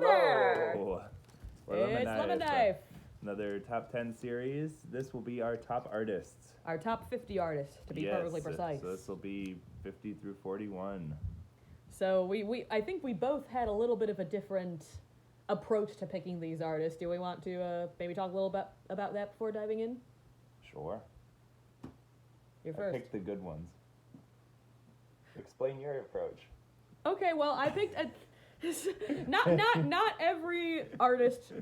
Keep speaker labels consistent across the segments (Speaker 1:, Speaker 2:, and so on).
Speaker 1: there!
Speaker 2: We're
Speaker 1: It's Lemon Knife.
Speaker 2: Another top 10 series. This will be our top artists.
Speaker 1: Our top 50 artists, to be perfectly precise.
Speaker 2: So this will be 50 through 41.
Speaker 1: So I think we both had a little bit of a different approach to picking these artists. Do we want to maybe talk a little bit about that before diving in?
Speaker 2: Sure.
Speaker 1: You're first.
Speaker 2: I picked the good ones. Explain your approach.
Speaker 1: Okay, well, I picked not every artist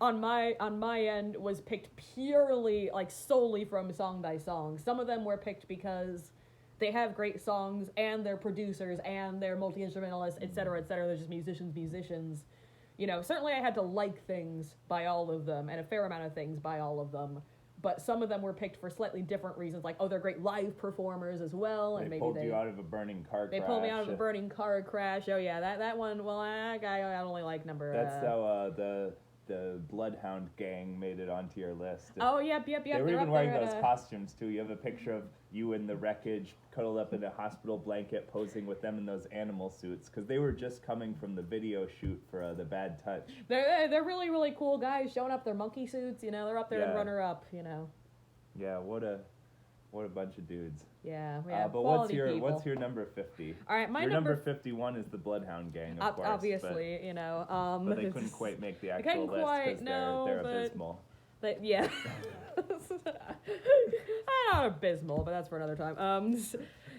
Speaker 1: on my end was picked purely, like, solely from song by song. Some of them were picked because they have great songs and they're producers and they're multi-instrumentalists, etc., etc. They're just musicians. You know, certainly I had to like things by all of them and a fair amount of things by all of them. But some of them were picked for slightly different reasons, like, oh, they're great live performers as well.
Speaker 2: They pulled you out of a burning car crash.
Speaker 1: They pulled me out of a burning car crash. Oh, yeah, that one, well, that guy, I only like number...
Speaker 2: That's how the Bloodhound gang made it onto your list.
Speaker 1: Oh, yep.
Speaker 2: They were even wearing those costumes, too. You have a picture of you in the wreckage, cuddled up in a hospital blanket, posing with them in those animal suits, because they were just coming from the video shoot for The Bad Touch.
Speaker 1: They're really, really cool guys showing up their monkey suits, you know. They're up there in runner-up, you know.
Speaker 2: Yeah, what a bunch of dudes.
Speaker 1: Yeah,
Speaker 2: but what's your number 50?
Speaker 1: All right, my
Speaker 2: number 51 is the Bloodhound gang, of course.
Speaker 1: Obviously,
Speaker 2: but,
Speaker 1: you know.
Speaker 2: But they couldn't quite make the actual list because they're abysmal.
Speaker 1: But yeah, not abysmal, but that's for another time.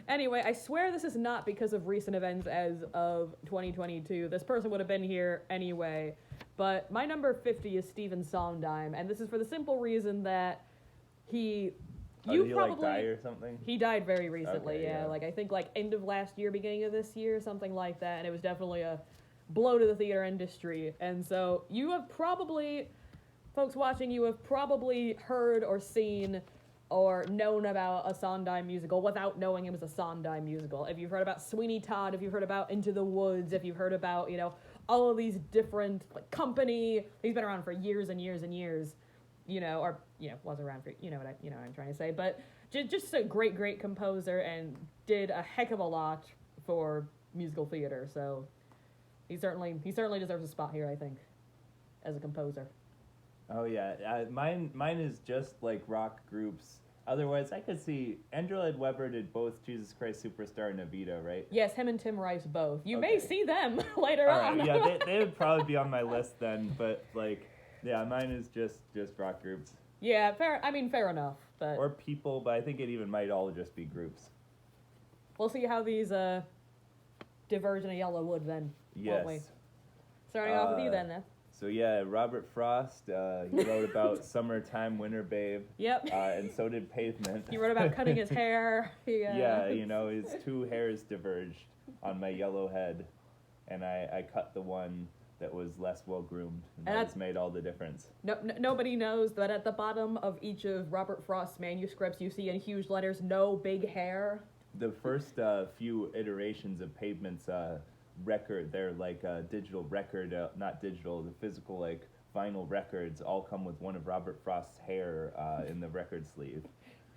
Speaker 1: Anyway, I swear this is not because of recent events as of 2022. This person would have been here anyway. But my number 50 is Stephen Sondheim, and this is for the simple reason that he...
Speaker 2: did he die or something?
Speaker 1: He died very recently,
Speaker 2: okay,
Speaker 1: yeah. Like, I think, like, end of last year, beginning of this year, something like that. And it was definitely a blow to the theater industry. And so you have probably, folks watching, you have probably heard or seen or known about a Sondheim musical without knowing it was a Sondheim musical. If you've heard about Sweeney Todd, if you've heard about Into the Woods, if you've heard about, you know, all of these different, like, Company. He's been around for years and years and years. You know, or, you know, wasn't around for, you know what I'm trying to say, but just a great composer and did a heck of a lot for musical theater, so he certainly deserves a spot here, I think, as a composer.
Speaker 2: Oh yeah, mine is just like rock groups. Otherwise, I could see Andrew Lloyd Webber did both Jesus Christ Superstar and Evita, right?
Speaker 1: Yes, him and Tim Rice both. You may see them later on.
Speaker 2: Right, yeah, they would probably be on my list then, but like... Yeah, mine is just rock groups.
Speaker 1: Yeah, fair enough. But
Speaker 2: or people, but I think it even might all just be groups.
Speaker 1: We'll see how these diverge in a yellow wood then, won't we? Starting off with you then.
Speaker 2: So yeah, Robert Frost, he wrote about Summertime Winter Babe.
Speaker 1: Yep.
Speaker 2: And so did Pavement.
Speaker 1: He wrote about cutting his hair.
Speaker 2: Yeah, you know, his two hairs diverged on my yellow head, and I cut the one that was less well-groomed, and that's made all the difference.
Speaker 1: Nobody knows that at the bottom of each of Robert Frost's manuscripts, you see in huge letters, no big hair.
Speaker 2: The first few iterations of Pavement's record, they're like digital record, not digital, the physical, like, vinyl records all come with one of Robert Frost's hair in the record sleeve.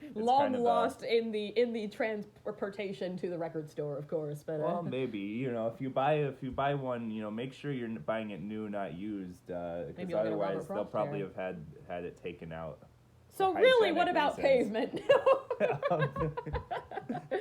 Speaker 2: It's
Speaker 1: long kind of lost in the transportation to the record store, of course. But
Speaker 2: well, maybe, you know, if you buy one, you know, make sure you're buying it new, not used, because otherwise they'll probably have had it taken out.
Speaker 1: So really, what about Pavement?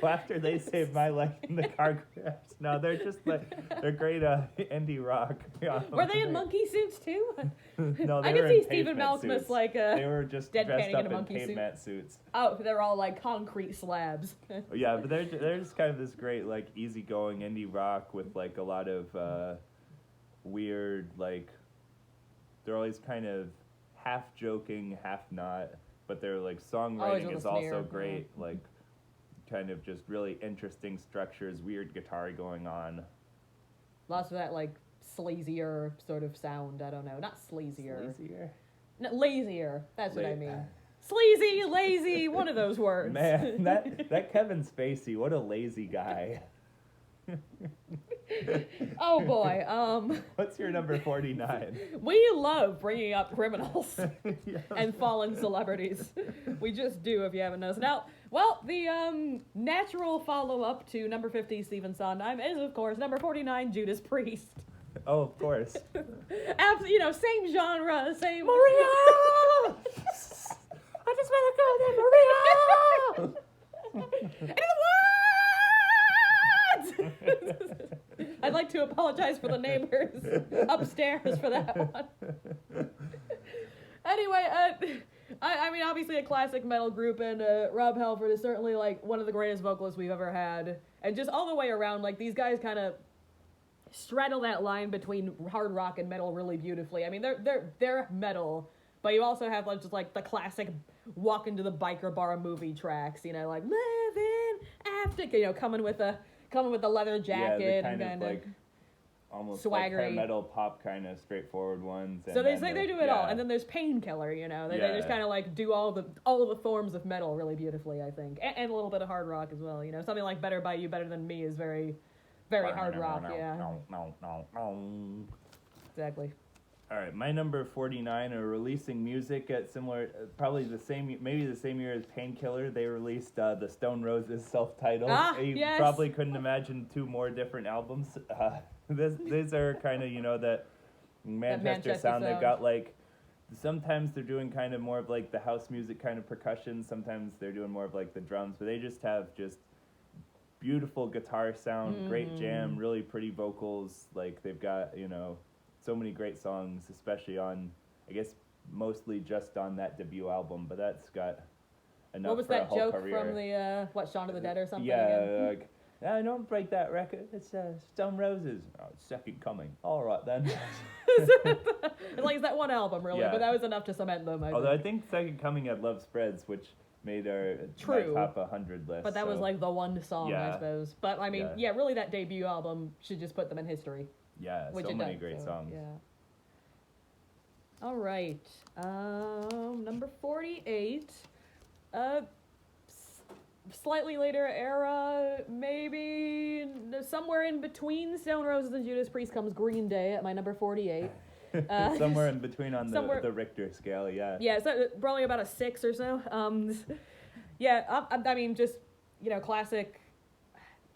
Speaker 2: Well, after they saved my life in the car crash, no, they're just like, they're great indie rock.
Speaker 1: Were they in monkey suits too?
Speaker 2: No, they
Speaker 1: I
Speaker 2: were
Speaker 1: can see
Speaker 2: in
Speaker 1: Stephen Malkmus like
Speaker 2: they were just dressed up in
Speaker 1: monkey
Speaker 2: pavement suits.
Speaker 1: Oh, they're all like concrete slabs.
Speaker 2: Yeah, but they're just kind of this great, like, easygoing indie rock with, like, a lot of weird, like, they're always kind of half joking, half not, but their, like, songwriting is also great, like, kind of just really interesting structures, weird guitar going on.
Speaker 1: Lots of that, like, sleazier sort of sound. I don't know, not sleazier.
Speaker 2: Sleazier?
Speaker 1: No, lazier. That's what I mean. Sleazy, lazy, one of those words.
Speaker 2: Man, that Kevin Spacey, what a lazy guy.
Speaker 1: Oh boy.
Speaker 2: What's your number 49?
Speaker 1: We love bringing up criminals and fallen celebrities. We just do, if you haven't noticed. Now, well, the natural follow-up to number 50, Stephen Sondheim, is, of course, number 49, Judas Priest.
Speaker 2: Oh, of course.
Speaker 1: Absolutely, same genre, same.
Speaker 2: Maria! I just want to go there, Maria!
Speaker 1: Into the woods! I'd like to apologize for the neighbors upstairs for that one. Anyway, I mean, obviously a classic metal group, and Rob Halford is certainly like one of the greatest vocalists we've ever had, and just all the way around, like these guys kind of straddle that line between hard rock and metal really beautifully. I mean, they're metal, but you also have like just like the classic walk into the biker bar movie tracks, like living after, coming with the leather jacket,
Speaker 2: yeah, the
Speaker 1: and
Speaker 2: like almost
Speaker 1: swaggery.
Speaker 2: like hair metal pop kind of straightforward ones.
Speaker 1: So they do it all, and then there's Painkiller. They just kind of like do all of the forms of metal really beautifully, I think, and a little bit of hard rock as well. Something like Better by You, Better Than Me is very, very hard rock. Yeah.
Speaker 2: No.
Speaker 1: Exactly.
Speaker 2: All right, my number 49 are releasing music at similar, maybe the same year as Painkiller. They released the Stone Roses self-titled. You
Speaker 1: yes.
Speaker 2: probably couldn't imagine two more different albums. These are kind of, that Manchester sound. They've got like, sometimes they're doing kind of more of like the house music kind of percussion. Sometimes they're doing more of like the drums, but they just have beautiful guitar sound, great jam, really pretty vocals. Like they've got, so many great songs, especially on, I guess, mostly just on that debut album, but that's got enough
Speaker 1: What was
Speaker 2: for a
Speaker 1: that
Speaker 2: whole
Speaker 1: joke
Speaker 2: career.
Speaker 1: from the, Shaun of the Dead or something?
Speaker 2: Yeah,
Speaker 1: again?
Speaker 2: like, no, don't break that record, it's Stone Roses. Oh, it's Second Coming. All right, then.
Speaker 1: It's like, it's that one album, really,
Speaker 2: Yeah.
Speaker 1: but that was enough to cement them,
Speaker 2: Although I think Second Coming had Love Spreads, which made our my top 100 list.
Speaker 1: But that was like the one song, I
Speaker 2: Yeah.
Speaker 1: suppose. But I mean, yeah, really that debut album should just put them in history.
Speaker 2: Yeah,
Speaker 1: Which
Speaker 2: so
Speaker 1: it
Speaker 2: many
Speaker 1: does,
Speaker 2: great songs.
Speaker 1: Yeah. All right. Number 48. Slightly later era, maybe somewhere in between Stone Roses and Judas Priest comes Green Day at my number 48.
Speaker 2: Somewhere in between on
Speaker 1: somewhere-
Speaker 2: the Richter scale, yeah.
Speaker 1: Yeah, so probably about a 6 or so. Yeah, I mean, just, classic.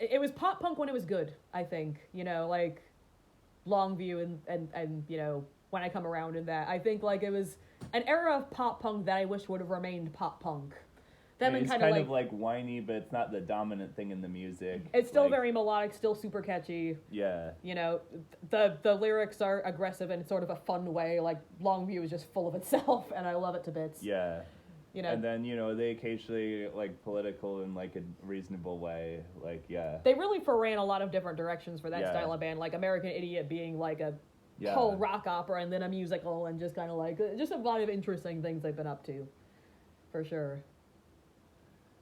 Speaker 1: It was pop punk when it was good, I think. Like Longview and When I Come Around and that. I think like it was an era of pop punk that I wish would have remained pop punk.
Speaker 2: It's kind of like whiny, but it's not the dominant thing in the music.
Speaker 1: It's still
Speaker 2: like,
Speaker 1: very melodic, still super catchy.
Speaker 2: Yeah.
Speaker 1: The lyrics are aggressive in sort of a fun way. Like Longview is just full of itself, and I love it to bits.
Speaker 2: Yeah. And then, they occasionally, like, political in, like, a reasonable way. Like, yeah.
Speaker 1: They really foran a lot of different directions for that style of band. Like American Idiot being, like, a whole rock opera and then a musical and just kind of, like, just a lot of interesting things they've been up to. For sure.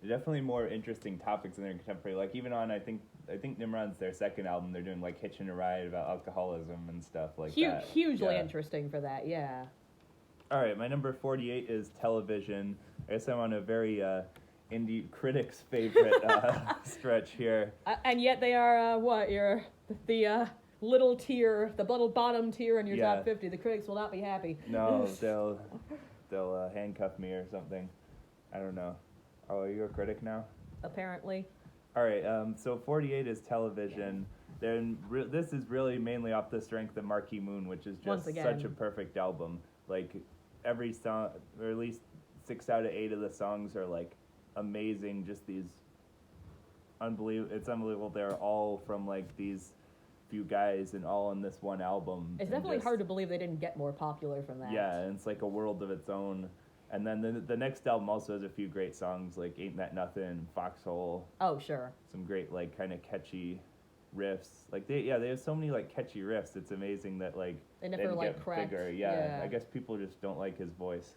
Speaker 2: Definitely more interesting topics in their contemporary. Like, even on, I think Nimrod's their second album, they're doing, like, Hitching a Ride about alcoholism and stuff like that.
Speaker 1: Hugely interesting for that, yeah.
Speaker 2: All right, my number 48 is Television. I guess I'm on a very indie critics' favorite stretch here.
Speaker 1: And yet they are, you're the little tier, the little bottom tier in your top 50. The critics will not be happy.
Speaker 2: No, they'll handcuff me or something. I don't know. Oh, are you a critic now?
Speaker 1: Apparently.
Speaker 2: All right, so 48 is Television. Then this is really mainly off the strength of Marquee Moon, which is just such a perfect album. Like, every song, or at least 6 out of 8 of the songs are, like, amazing. Just these it's unbelievable. They're all from, like, these few guys and all on this one album.
Speaker 1: It's definitely hard to believe they didn't get more popular from that.
Speaker 2: Yeah, and it's like a world of its own. And then the next album also has a few great songs, like Ain't That Nothing, Foxhole.
Speaker 1: Oh, sure.
Speaker 2: Some great, like, kind of catchy riffs. Like, they have so many, like, catchy riffs. It's amazing that, like,
Speaker 1: they never, like,
Speaker 2: get
Speaker 1: cracked.
Speaker 2: bigger. Yeah, I guess people just don't like his voice.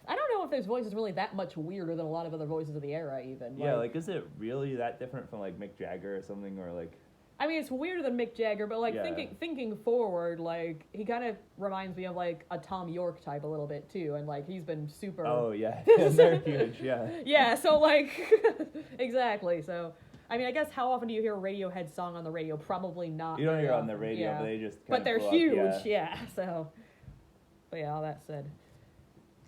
Speaker 1: I don't know if his voice is really that much weirder than a lot of other voices of the era, even.
Speaker 2: Yeah, like, is it really that different from, like, Mick Jagger or something, or, like...
Speaker 1: I mean, it's weirder than Mick Jagger, but, like, thinking forward, like, he kind of reminds me of, like, a Tom York type a little bit, too, and, like, he's been super...
Speaker 2: Oh, yeah, they're huge, yeah.
Speaker 1: Yeah, so, like, exactly, so... I mean, I guess how often do you hear a Radiohead song on the radio? Probably not.
Speaker 2: You don't hear it on the radio, but they just
Speaker 1: But they're huge, so... But yeah, all that said.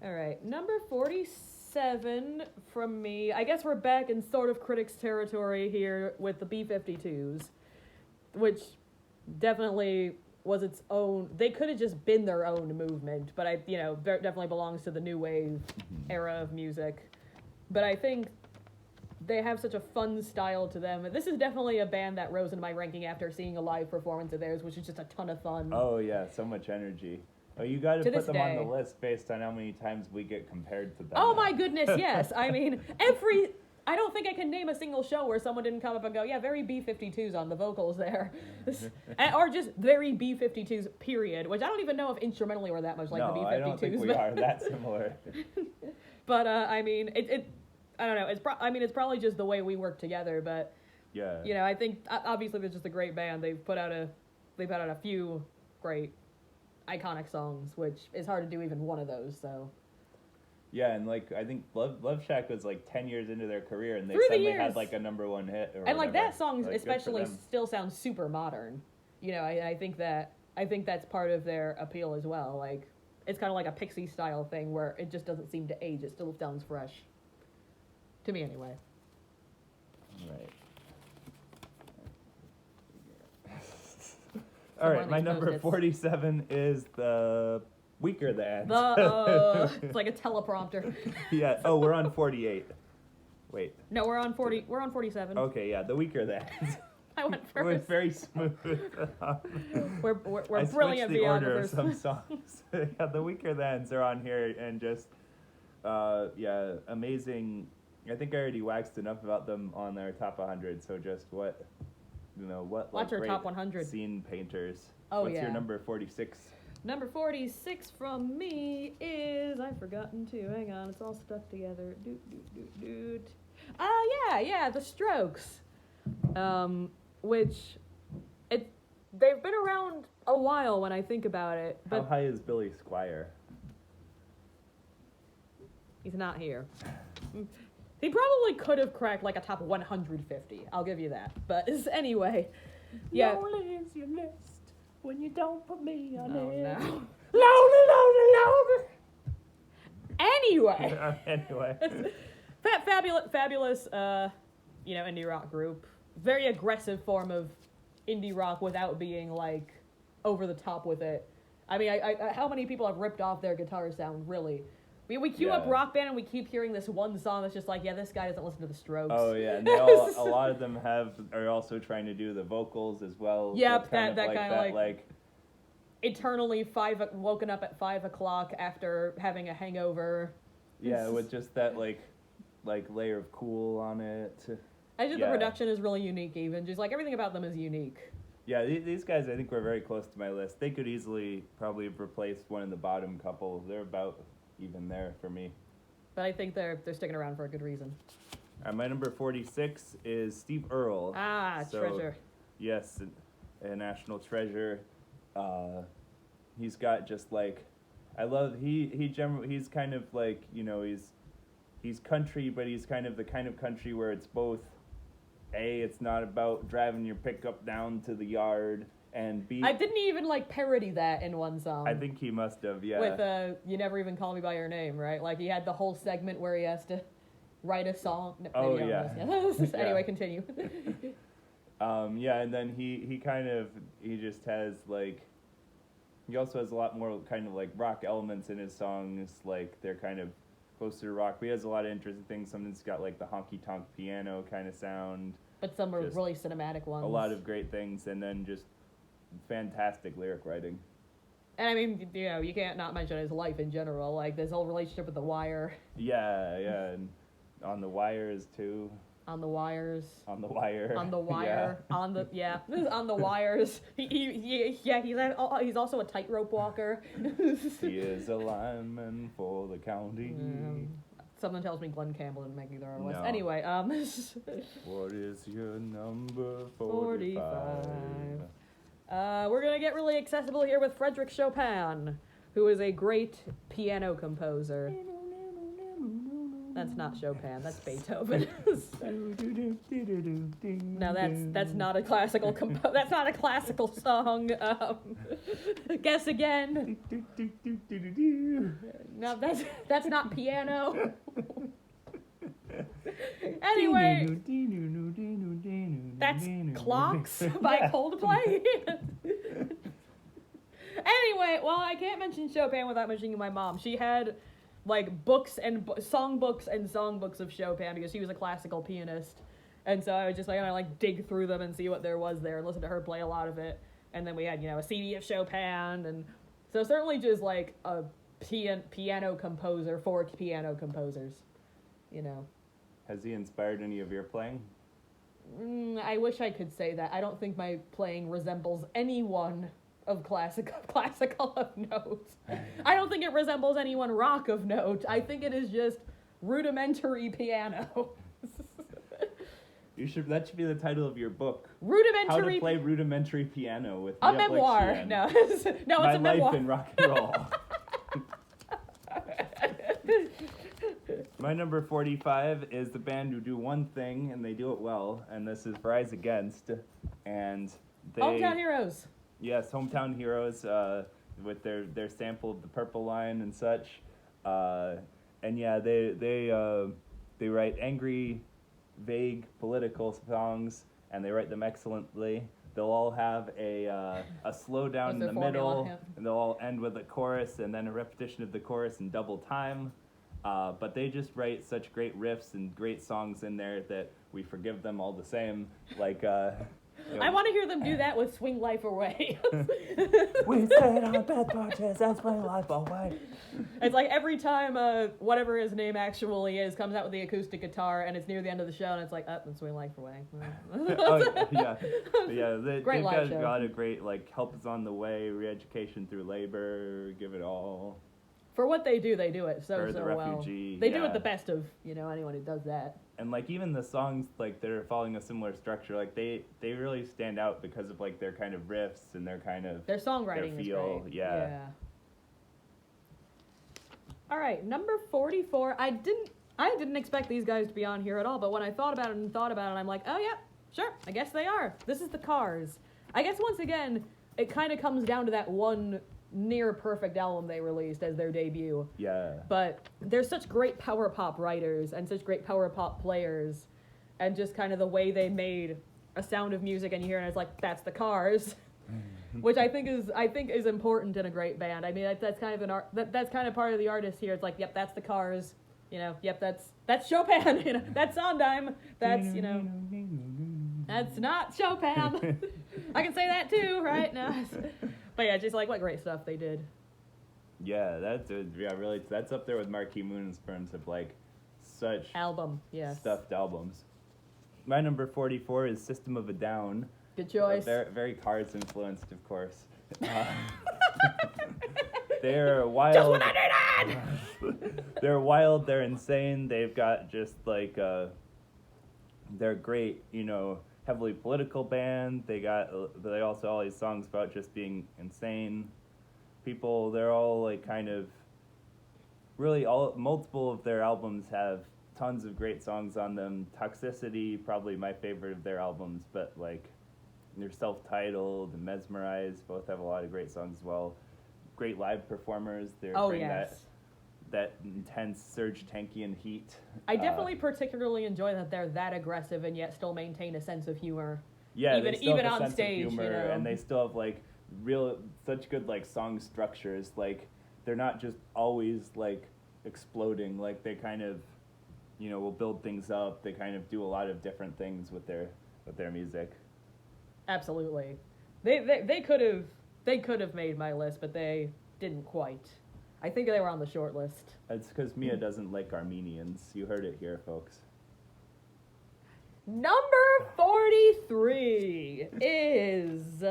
Speaker 1: All right, number 47 from me. I guess we're back in sort of critics territory here with the B-52s, which definitely was its own. They could have just been their own movement, but definitely belongs to the new wave era of music. But I think they have such a fun style to them. This is definitely a band that rose in my ranking after seeing a live performance of theirs, which is just a ton of fun.
Speaker 2: Oh yeah, so much energy. Oh, you got to put them on the list based on how many times we get compared to them.
Speaker 1: Oh my goodness, yes. I mean, I don't think I can name a single show where someone didn't come up and go, yeah, very B-52s on the vocals there. Or just very B-52s, period. Which I don't even know if instrumentally we're that much like the B-52s.
Speaker 2: I don't think we are that similar.
Speaker 1: But, I mean, I don't know. It's probably just the way we work together, but...
Speaker 2: Yeah.
Speaker 1: I think, obviously, they're just a great band. They've put out a few great, iconic songs, which is hard to do even one of those, so...
Speaker 2: Yeah, and I think Love Shack was 10 years into their career, and they suddenly had a number one hit. Or
Speaker 1: and
Speaker 2: whatever.
Speaker 1: That song especially still sounds super modern. I think that's part of their appeal as well. It's kind of like a Pixie style thing where it just doesn't seem to age. It still sounds fresh. To me, anyway.
Speaker 2: Right. All right, my number 47 is the Weaker Than.
Speaker 1: It's like a teleprompter.
Speaker 2: Yeah. Oh, we're on 48. Wait.
Speaker 1: No, we're on 40. We're on 47.
Speaker 2: Okay, yeah, the Weaker Than.
Speaker 1: I went first.
Speaker 2: We're very smooth.
Speaker 1: we're brilliant
Speaker 2: the order of
Speaker 1: videographers.
Speaker 2: some songs. Yeah, the Weaker Thans are on here, and just amazing. I think I already waxed enough about them on their top 100. So just what
Speaker 1: Watch our
Speaker 2: great
Speaker 1: top 100
Speaker 2: scene painters.
Speaker 1: Oh,
Speaker 2: What's
Speaker 1: yeah.
Speaker 2: your number 46?
Speaker 1: Number 46 from me is... I've forgotten to. Hang on, it's all stuck together. Doot. Oh, yeah, The Strokes. Which... They've been around a while when I think about it. But
Speaker 2: How high is Billy Squier?
Speaker 1: He's not here. He probably could have cracked a top 150. I'll give you that. But anyway, yeah.
Speaker 2: Lonely is your list when you don't put me on it.
Speaker 1: No.
Speaker 2: Lonely.
Speaker 1: Anyway. Fabulous, indie rock group. Very aggressive form of indie rock without being over the top with it. I mean, how many people have ripped off their guitar sound, really? We queue up Rock Band and we keep hearing this one song that's just this guy doesn't listen to the Strokes.
Speaker 2: Oh yeah, and a lot of them are also trying to do the vocals as well.
Speaker 1: Yep, that kind of eternally woken up at 5 o'clock after having a hangover.
Speaker 2: Yeah, with just that layer of cool on it.
Speaker 1: I think the production is really unique. Even just everything about them is unique.
Speaker 2: Yeah, these guys I think were very close to my list. They could easily probably have replaced one of the bottom couple. They're about even there for me.
Speaker 1: But I think they're sticking around for a good reason.
Speaker 2: My number 46 is Steve Earle.
Speaker 1: Treasure.
Speaker 2: Yes, a national treasure. He's got just I love he's kind of he's country, but he's kind of the kind of country where it's both it's not about driving your pickup down to the yard, and B,
Speaker 1: I didn't even parody that in one song.
Speaker 2: I think he must have, yeah.
Speaker 1: With You Never Even Call Me By Your Name, right? He had the whole segment where he has to write a song.
Speaker 2: Oh yeah.
Speaker 1: Anyway, continue.
Speaker 2: And then he just has he also has a lot more kind of rock elements in his songs. They're kind of closer to rock. But he has a lot of interesting things. Something's got the honky tonk piano kind of sound.
Speaker 1: But some are really cinematic ones.
Speaker 2: A lot of great things, and then just fantastic lyric writing.
Speaker 1: And I mean, you can't not mention his life in general. This whole relationship with The Wire.
Speaker 2: Yeah, and On the Wires too.
Speaker 1: On the Wires.
Speaker 2: On the Wire.
Speaker 1: On the Wire. Yeah. On the Wires. He's also a tightrope walker.
Speaker 2: He is a lineman for the county.
Speaker 1: Something tells me Glenn Campbell didn't make either on the list.
Speaker 2: No.
Speaker 1: Anyway,
Speaker 2: What is your number 45?
Speaker 1: We're gonna get really accessible here with Frederick Chopin, who is a great piano composer. That's not Chopin. That's Beethoven. No, that's not a classical that's not a classical song. Guess again. No, that's not piano. Anyway, that's Clocks by Coldplay. Anyway, well, I can't mention Chopin without mentioning my mom. She had like books and songbooks of Chopin because she was a classical pianist, and so I would just like dig through them and see what there was there and listen to her play a lot of it. And then we had a CD of Chopin, and so certainly just like a piano composer for piano composers,
Speaker 2: Has he inspired any of your playing?
Speaker 1: I wish I could say that. I don't think my playing resembles anyone of classical of note. I don't think it resembles anyone rock of note. I think it is just rudimentary piano.
Speaker 2: That should be the title of your book.
Speaker 1: Rudimentary.
Speaker 2: How to play rudimentary piano with
Speaker 1: a memoir.
Speaker 2: Xian.
Speaker 1: No, it's a memoir.
Speaker 2: My life in rock and roll. My number 45 is the band who do one thing and they do it well, and this is Rise Against, and they
Speaker 1: Hometown Heroes.
Speaker 2: Yes, Hometown Heroes, with their sample of the Purple Line and such, and yeah, they write angry, vague political songs, and they write them excellently. They'll all have a slowdown in the middle, and they'll all end with a chorus and then a repetition of the chorus in double time. But they just write such great riffs and great songs in there that we forgive them all the same. Like,
Speaker 1: I want to hear them do that with Swing Life Away.
Speaker 2: We sit on bed porches and swing life away.
Speaker 1: It's like every time whatever his name actually is comes out with the acoustic guitar and it's near the end of the show and it's like, up and Swing Life Away.
Speaker 2: Oh, yeah. They've got
Speaker 1: show.
Speaker 2: a lot of great, like, Help Is On the Way, Re-Education Through Labor, Give It All.
Speaker 1: For what they do so
Speaker 2: For the
Speaker 1: well.
Speaker 2: Refugee,
Speaker 1: They do it the best of, anyone who does that.
Speaker 2: And like even the songs like that are following a similar structure, like they really stand out because of like their kind of riffs and their kind of
Speaker 1: their songwriting
Speaker 2: their feel.
Speaker 1: is great.
Speaker 2: Yeah.
Speaker 1: All right, number 44. I didn't expect these guys to be on here at all, but when I thought about it, I'm like, oh yeah, sure, I guess they are. This is the Cars. I guess once again, it kind of comes down to that one near perfect album they released as their debut.
Speaker 2: Yeah.
Speaker 1: But they're such great power pop writers and such great power pop players, and just kind of the way they made a sound of music and you hear it and it's like, that's the Cars. Which I think is important in a great band. I mean, that's kind of that's kind of part of the artist here. It's like, yep, that's the Cars. Yep, that's Chopin. That's Sondheim. That's that's not Chopin. I can say that too, right? No. But yeah, just like what great stuff they did.
Speaker 2: Yeah, really, that's up there with Marquee Moon in terms of like such stuffed albums. My number 44 is System of a Down.
Speaker 1: Good choice.
Speaker 2: Very, very Cars influenced, of course. They're wild.
Speaker 1: Just what I needed!
Speaker 2: They're wild. They're insane. They've got just like they're great. Heavily political band. They also all these songs about just being insane people. They're all like kind of really multiple of their albums have tons of great songs on them. Toxicity, probably my favorite of their albums, but like they're self-titled and Mesmerized both have a lot of great songs as well. Great live performers. They're that intense Serge Tankian heat.
Speaker 1: I definitely particularly enjoy that they're that aggressive and yet still maintain a sense of humor.
Speaker 2: Yeah,
Speaker 1: even on stage,
Speaker 2: of humor, and they still have like such good like song structures. Like they're not just always like exploding. Like they kind of, will build things up. They kind of do a lot of different things with their music.
Speaker 1: Absolutely, they could have made my list, but they didn't quite. I think they were on the short list.
Speaker 2: It's because Mia doesn't like Armenians. You heard it here, folks.
Speaker 1: Number 43 is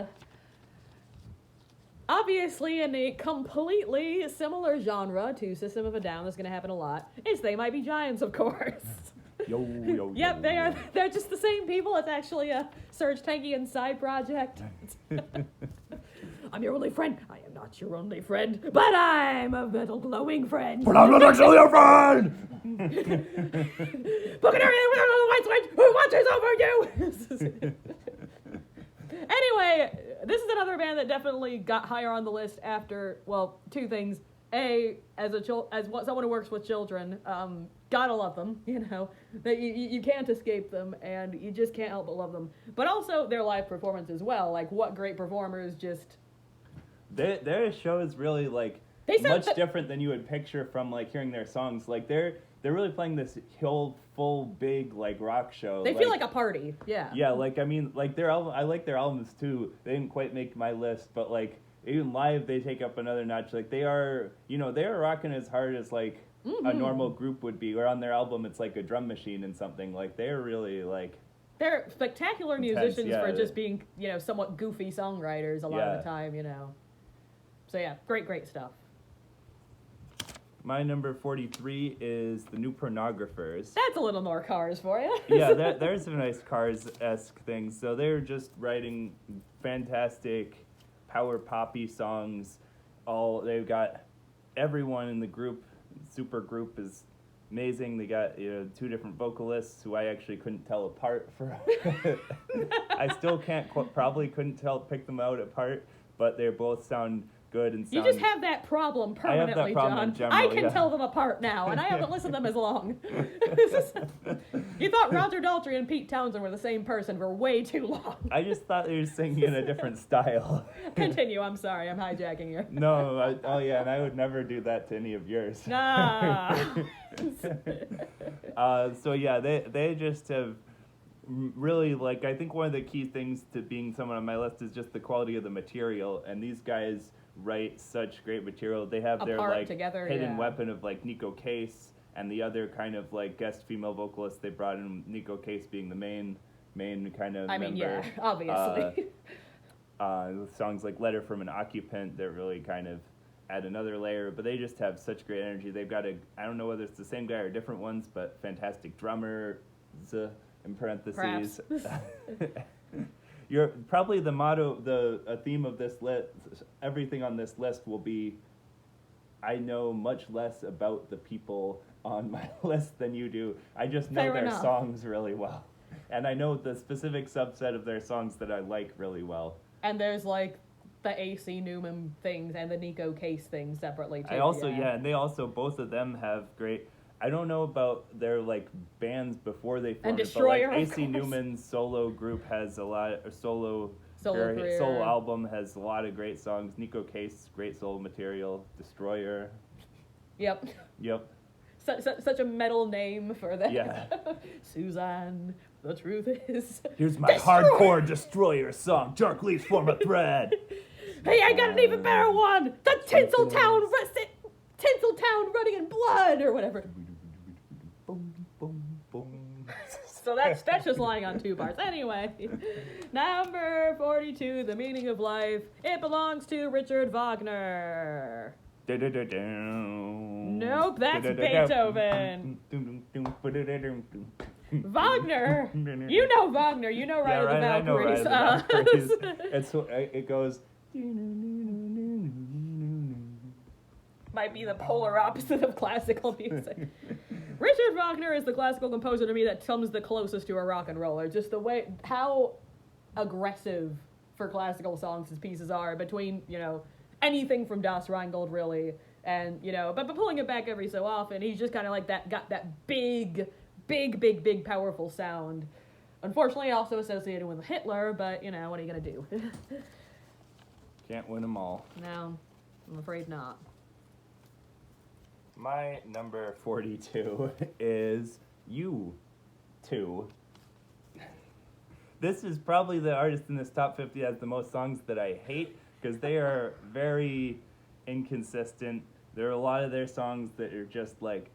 Speaker 1: obviously in a completely similar genre to System of a Down. That's going to happen a lot. It's They Might Be Giants, of course.
Speaker 2: Yo.
Speaker 1: Yep, they're just the same people. It's actually a Serge Tankian side project. I'm your only friend. I am not your only friend, but I'm a metal glowing friend.
Speaker 2: But I'm not actually your friend!
Speaker 1: Book an area with a white switch who watches over you! Anyway, this is another band that definitely got higher on the list after, well, two things. A, as someone who works with children, gotta love them, that you can't escape them, and you just can't help but love them. But also their live performance as well, like what great performers just
Speaker 2: Their show is really like much different than you would picture from like hearing their songs. Like they're really playing this whole full big like rock show.
Speaker 1: They feel like a party. Yeah.
Speaker 2: Yeah, like I mean, like their album. I like their albums too. They didn't quite make my list, but like even live, they take up another notch. Like they are rocking as hard as like a normal group would be. Or on their album, it's like a drum machine and something. Like they're really like.
Speaker 1: They're spectacular
Speaker 2: intense,
Speaker 1: musicians for just being, somewhat goofy songwriters a lot of the time, So yeah, great stuff.
Speaker 2: My number 43 is the new Pornographers.
Speaker 1: That's a little more Cars for you.
Speaker 2: Yeah, there's a nice Cars-esque thing. So they're just writing fantastic power poppy songs. They've got everyone in the group, super group is amazing. They got 2 different vocalists who I actually couldn't tell apart for. I still probably couldn't pick them out apart, but they both sound good and sound.
Speaker 1: You just have that problem permanently,
Speaker 2: I have that problem
Speaker 1: John.
Speaker 2: generally,
Speaker 1: I can tell them apart now, and I haven't listened to them as long. You thought Roger Daltrey and Pete Townsend were the same person for way too long.
Speaker 2: I just thought they were singing in a different style.
Speaker 1: Continue. I'm sorry. I'm hijacking you.
Speaker 2: No. And I would never do that to any of yours.
Speaker 1: Nah.
Speaker 2: So yeah, they just have really, like, I think one of the key things to being someone on my list is just the quality of the material, and these guys write such great material. They have their like hidden weapon of like Nico Case, and the other kind of like guest female vocalist they brought in, Nico Case being the main kind of member.
Speaker 1: Yeah, obviously.
Speaker 2: Songs like Letter from an Occupant that really kind of add another layer, but they just have such great energy. They've got I don't know whether it's the same guy or different ones, but fantastic drummer, in parentheses. You're probably the motto, a theme of this list. Everything on this list will be, I know much less about the people on my list than you do. I just know their songs really well, and I know the specific subset of their songs that I like really well.
Speaker 1: And there's like the AC Newman things and the Nico Case things separately too.
Speaker 2: And they also, both of them have great. I don't know about their like bands before they formed, but like AC Newman's solo group has a lot of solo album has a lot of great songs. Nico Case, great solo material. Destroyer.
Speaker 1: Yep. Such a metal name for them.
Speaker 2: Yeah.
Speaker 1: Suzanne, the truth is.
Speaker 2: Here's my hardcore Destroyer song. Dark leaves form a thread.
Speaker 1: Hey, I got an even better one. The Tinseltown running in blood or whatever.
Speaker 2: Boom, boom, boom.
Speaker 1: So that's just lying on 2 parts. Anyway, number 42, The Meaning of Life. It belongs to Richard Wagner. Nope, that's Beethoven. Wagner. You know Wagner. You know Ride of the Valkyries.
Speaker 2: I know Ride of the Valkyries. It goes.
Speaker 1: Might be the polar opposite of classical music. Richard Wagner is the classical composer to me that comes the closest to a rock and roller. Just the way, how aggressive for classical songs his pieces are, between, anything from Das Rheingold, really, and, but pulling it back every so often, he's just kind of like got that big, powerful sound. Unfortunately, also associated with Hitler, but, what are you going to do?
Speaker 2: Can't win them all.
Speaker 1: No, I'm afraid not.
Speaker 2: My number 42 is U2. This is probably the artist in this top 50 that has the most songs that I hate, because they are very inconsistent. There are a lot of their songs that are just like,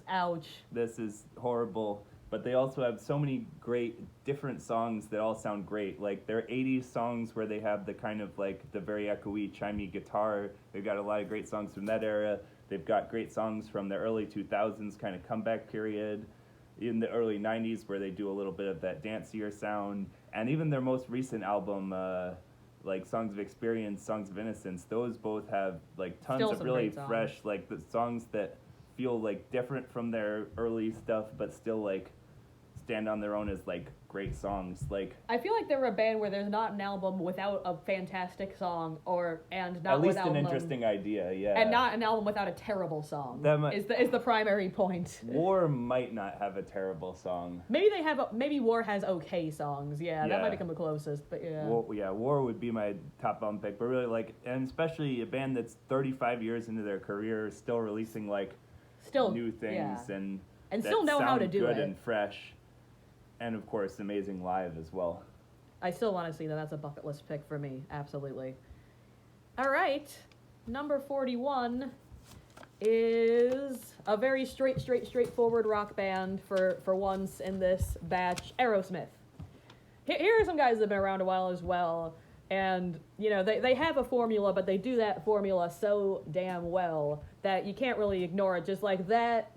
Speaker 1: ouch.
Speaker 2: This is horrible. But they also have so many great different songs that all sound great. Like their 80s songs where they have the kind of like the very echoey, chimey guitar. They've got a lot of great songs from that era. They've got great songs from the early 2000s kind of comeback period. In the early 90s where they do a little bit of that dancier sound. And even their most recent album, like Songs of Experience, Songs of Innocence, those both have like tons of really fresh, like the songs that feel like different from their early stuff, but still stand on their own as like great songs. Like
Speaker 1: I feel like they're a band where there's not an album without a fantastic song, and not
Speaker 2: at least
Speaker 1: without
Speaker 2: an interesting idea, yeah.
Speaker 1: and not an album without a terrible song. Is the primary point.
Speaker 2: War might not have a terrible song.
Speaker 1: Maybe War has okay songs. Yeah, that might become the closest. But yeah.
Speaker 2: War would be my top album pick. But really, like, and especially a band that's 35 years into their career, still releasing like new things and
Speaker 1: still know how to do
Speaker 2: good
Speaker 1: it.
Speaker 2: And fresh, and of course amazing live as well.
Speaker 1: I still want to see that. That's a bucket list pick for me. Absolutely. All right, number 41 is a very straightforward rock band for once in this batch, Aerosmith. Here are some guys that have been around a while as well, and you know they have a formula, but they do that formula so damn well that you can't really ignore it. Just like that.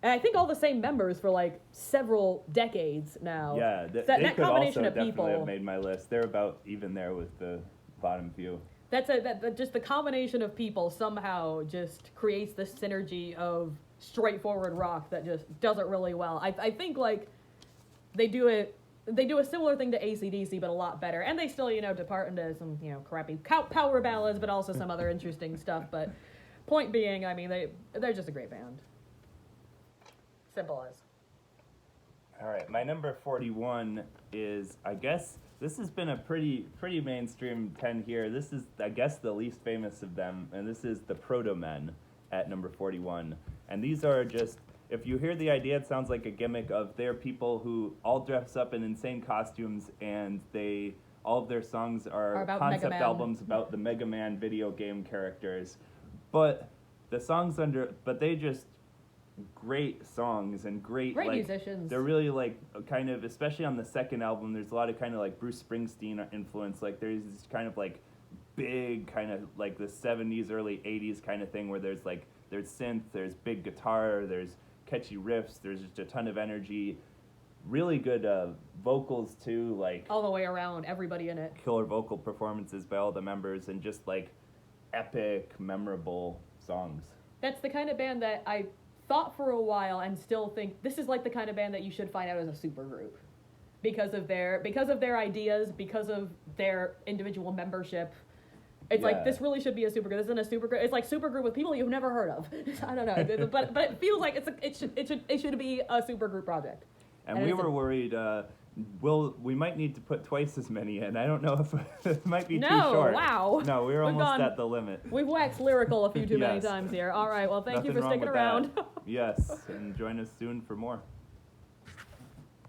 Speaker 1: And I think all the same members for like several decades now.
Speaker 2: Yeah,
Speaker 1: that
Speaker 2: they could
Speaker 1: combination
Speaker 2: also
Speaker 1: of
Speaker 2: definitely
Speaker 1: people
Speaker 2: have made my list. They're about even there with the bottom few.
Speaker 1: That just the combination of people somehow just creates this synergy of straightforward rock that just does it really well. I think like they do a similar thing to AC/DC but a lot better, and they still depart into some crappy power ballads, but also some other interesting stuff. But point being, I mean they're just a great band. Simple as.
Speaker 2: All right, my number 41 is, I guess, this has been a pretty mainstream 10 here. This is, I guess, the least famous of them, and this is the Protomen at number 41. And these are just, if you hear the idea, it sounds like a gimmick of they're people who all dress up in insane costumes, and all of their songs are concept albums about the Mega Man video game characters. But the songs they just great songs and great like,
Speaker 1: musicians.
Speaker 2: They're really like kind of, especially on the second album, there's a lot of kind of like Bruce Springsteen influence. Like there's this kind of like big kind of like the 70s, early 80s kind of thing where there's synth, there's big guitar, there's catchy riffs, there's just a ton of energy, really good vocals too, like
Speaker 1: all the way around, everybody in it.
Speaker 2: Killer vocal performances by all the members, and just like epic, memorable songs.
Speaker 1: That's the kind of band that I thought for a while and still think this is like the kind of band that you should find out as a supergroup because of their ideas, because of their individual membership. It's like this really should be a supergroup. This isn't a supergroup. It's like supergroup with people you've never heard of. I don't know, but it feels like it should be a supergroup project.
Speaker 2: And we were worried. We might need to put twice as many in. I don't know if it might be too short.
Speaker 1: Wow.
Speaker 2: No, we're almost at the limit.
Speaker 1: We've waxed lyrical a few too many times here. All right, well, thank you for sticking around.
Speaker 2: Yes, and join us soon for more.